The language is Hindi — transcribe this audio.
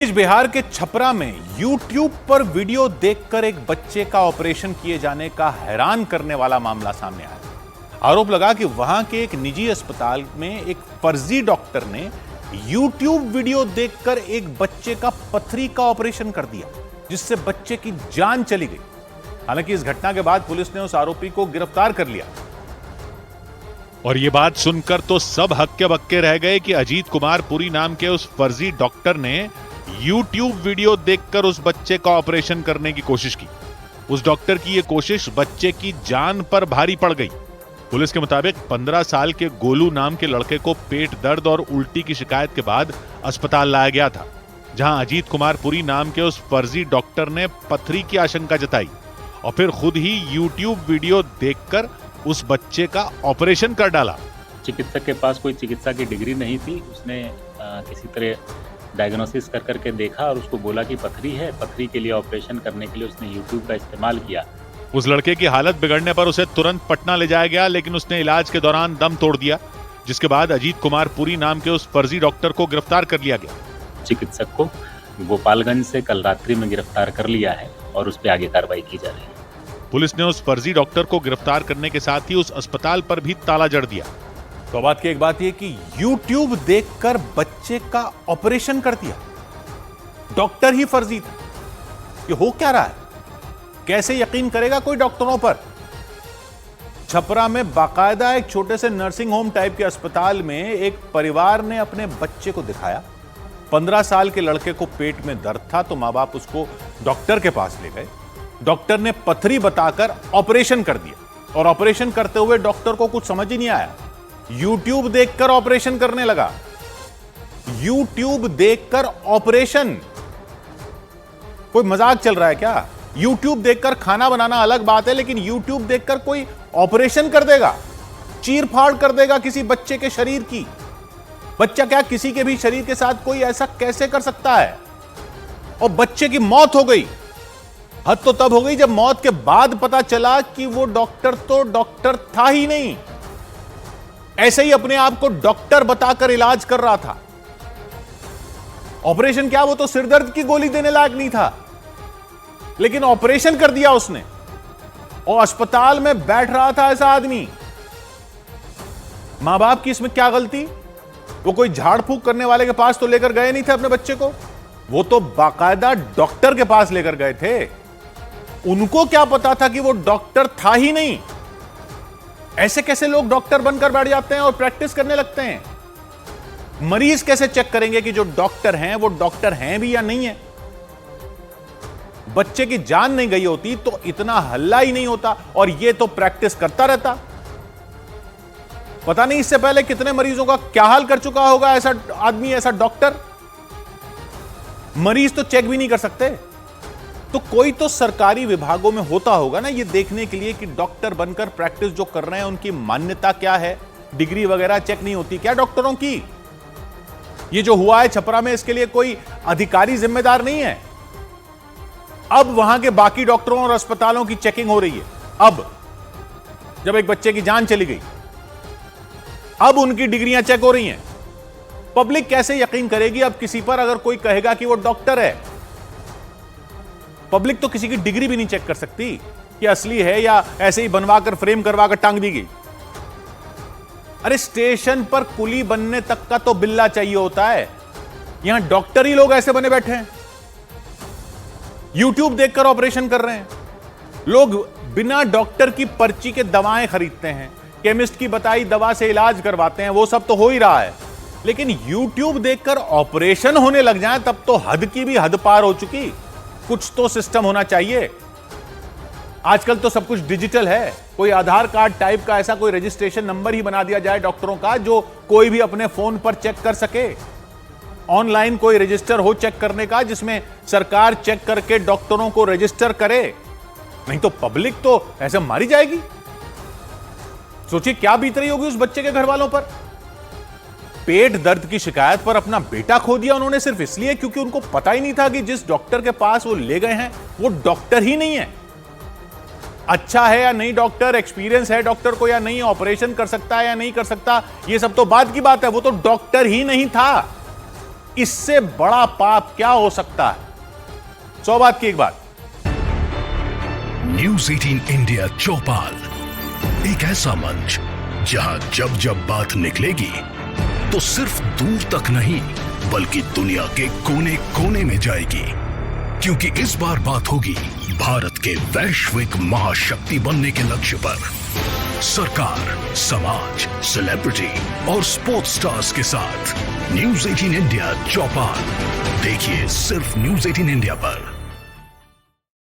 बिहार के छपरा में YouTube पर वीडियो देखकर एक बच्चे का ऑपरेशन किए जाने का हैरान करने वाला मामला सामने आया। आरोप लगा कि वहां के एक निजी अस्पताल में एक फर्जी डॉक्टर ने YouTube वीडियो देखकर एक बच्चे का पथरी का ऑपरेशन कर दिया, जिससे बच्चे की जान चली गई। हालांकि इस घटना के बाद पुलिस ने उस आरोपी को गिरफ्तार कर लिया। और ये बात सुनकर तो सब हक्के बक्के रह गए कि अजीत कुमार पुरी नाम के उस फर्जी डॉक्टर ने YouTube वीडियो देखकर उस बच्चे का ऑपरेशन करने की कोशिश की। उस डॉक्टर की यह कोशिश बच्चे की जान पर भारी पड़ गई। पुलिस के मुताबिक 15 साल के गोलू नाम के लड़के को पेट दर्द और उल्टी की शिकायत के बाद अस्पताल लाया गया था, जहां अजीत कुमार पुरी नाम के उस फर्जी डॉक्टर ने पथरी की आशंका जताई और फिर खुद ही YouTube वीडियो देखकर उस बच्चे का ऑपरेशन कर डाला। चिकित्सक के पास कोई चिकित्सा की डिग्री नहीं थी। उसने किसी तरह डायग्नोसिस कर करके देखा और उसको बोला कि पथरी है। पथरी के लिए ऑपरेशन करने के लिए उसने YouTube का इस्तेमाल किया। उस लड़के की हालत बिगड़ने पर उसे तुरंत पटना ले जाया गया, लेकिन उसने इलाज के दौरान दम तोड़ दिया, जिसके बाद अजीत कुमार पुरी नाम के उस फर्जी डॉक्टर को गिरफ्तार कर लिया गया। चिकित्सक को गोपालगंज से कल रात्रि में गिरफ्तार कर लिया है और उस पर आगे कार्रवाई की जा रही है। पुलिस ने उस फर्जी डॉक्टर को गिरफ्तार करने के साथ ही उस अस्पताल पर भी ताला जड़ दिया। तो बात की एक बात यह कि YouTube देखकर बच्चे का ऑपरेशन कर दिया, डॉक्टर ही फर्जी था। ये हो क्या रहा है? कैसे यकीन करेगा कोई डॉक्टरों पर? छपरा में बाकायदा एक छोटे से नर्सिंग होम टाइप के अस्पताल में एक परिवार ने अपने बच्चे को दिखाया। 15 साल के लड़के को पेट में दर्द था तो मां बाप उसको डॉक्टर के पास ले गए। डॉक्टर ने पथरी बताकर ऑपरेशन कर दिया और ऑपरेशन करते हुए डॉक्टर को कुछ समझ ही नहीं आया। YouTube देखकर ऑपरेशन करने लगा। YouTube देखकर ऑपरेशन, कोई मजाक चल रहा है क्या? YouTube देखकर खाना बनाना अलग बात है, लेकिन YouTube देखकर कोई ऑपरेशन कर देगा, चीर फाड़ कर देगा किसी बच्चे के शरीर की। बच्चा क्या, किसी के भी शरीर के साथ कोई ऐसा कैसे कर सकता है? और बच्चे की मौत हो गई। हद तो तब हो गई जब मौत के बाद पता चला कि वो डॉक्टर तो डॉक्टर था ही नहीं, ऐसे ही अपने आप को डॉक्टर बताकर इलाज कर रहा था। ऑपरेशन क्या, वो तो सिरदर्द की गोली देने लायक नहीं था, लेकिन ऑपरेशन कर दिया उसने। और अस्पताल में बैठ रहा था ऐसा आदमी। मां बाप की इसमें क्या गलती? वो कोई झाड़ फूक करने वाले के पास तो लेकर गए नहीं थे अपने बच्चे को, वो तो बाकायदा डॉक्टर के पास लेकर गए थे। उनको क्या पता था कि वो डॉक्टर था ही नहीं? ऐसे कैसे लोग डॉक्टर बनकर बैठ जाते हैं और प्रैक्टिस करने लगते हैं? मरीज कैसे चेक करेंगे कि जो डॉक्टर हैं वो डॉक्टर हैं भी या नहीं है? बच्चे की जान नहीं गई होती तो इतना हल्ला ही नहीं होता, और ये तो प्रैक्टिस करता रहता। पता नहीं इससे पहले कितने मरीजों का क्या हाल कर चुका होगा ऐसा आदमी, ऐसा डॉक्टर। मरीज तो चेक भी नहीं कर सकते, तो कोई तो सरकारी विभागों में होता होगा ना ये देखने के लिए कि डॉक्टर बनकर प्रैक्टिस जो कर रहे हैं उनकी मान्यता क्या है। डिग्री वगैरह चेक नहीं होती क्या डॉक्टरों की? ये जो हुआ है छपरा में, इसके लिए कोई अधिकारी जिम्मेदार नहीं है। अब वहां के बाकी डॉक्टरों और अस्पतालों की चेकिंग हो रही है। अब जब एक बच्चे की जान चली गई, अब उनकी डिग्रियां चेक हो रही हैं। पब्लिक कैसे यकीन करेगी अब किसी पर अगर कोई कहेगा कि वो डॉक्टर है? पब्लिक तो किसी की डिग्री भी नहीं चेक कर सकती कि असली है या ऐसे ही बनवाकर फ्रेम करवाकर टांग दी गई। अरे स्टेशन पर कुली बनने तक का तो बिल्ला चाहिए होता है, यहां डॉक्टर ही लोग ऐसे बने बैठे हैं। YouTube देखकर ऑपरेशन कर रहे हैं लोग। बिना डॉक्टर की पर्ची के दवाएं खरीदते हैं, केमिस्ट की बताई दवा से इलाज करवाते हैं, वो सब तो हो ही रहा है। लेकिन YouTube देखकर ऑपरेशन होने लग जाए तब तो हद की भी हद पार हो चुकी। कुछ तो सिस्टम होना चाहिए। आजकल तो सब कुछ डिजिटल है। कोई आधार कार्ड टाइप का ऐसा कोई रजिस्ट्रेशन नंबर ही बना दिया जाए डॉक्टरों का, जो कोई भी अपने फोन पर चेक कर सके। ऑनलाइन कोई रजिस्टर हो चेक करने का, जिसमें सरकार चेक करके डॉक्टरों को रजिस्टर करे। नहीं तो पब्लिक तो ऐसे मारी जाएगी। सोचिए क्या बीत रही होगी उस बच्चे के घर वालों पर। पेट दर्द की शिकायत पर अपना बेटा खो दिया उन्होंने, सिर्फ इसलिए क्योंकि उनको पता ही नहीं था कि जिस डॉक्टर के पास वो ले गए हैं वो डॉक्टर ही नहीं है। अच्छा है या नहीं डॉक्टर, एक्सपीरियंस है डॉक्टर को या नहीं, ऑपरेशन कर सकता है या नहीं कर सकता, ये सब तो बाद की बात है। वो तो डॉक्टर ही नहीं था। इससे बड़ा पाप क्या हो सकता है? 100 बात की एक बात। न्यूज़ 18 इंडिया चौपाल, एक ऐसा मंच जहां जब जब बात निकलेगी तो सिर्फ दूर तक नहीं बल्कि दुनिया के कोने कोने में जाएगी, क्योंकि इस बार बात होगी भारत के वैश्विक महाशक्ति बनने के लक्ष्य पर। सरकार, समाज, सेलिब्रिटी और स्पोर्ट्स स्टार्स के साथ न्यूज़ 18 इंडिया चौपाल देखिए सिर्फ न्यूज़ 18 इंडिया पर।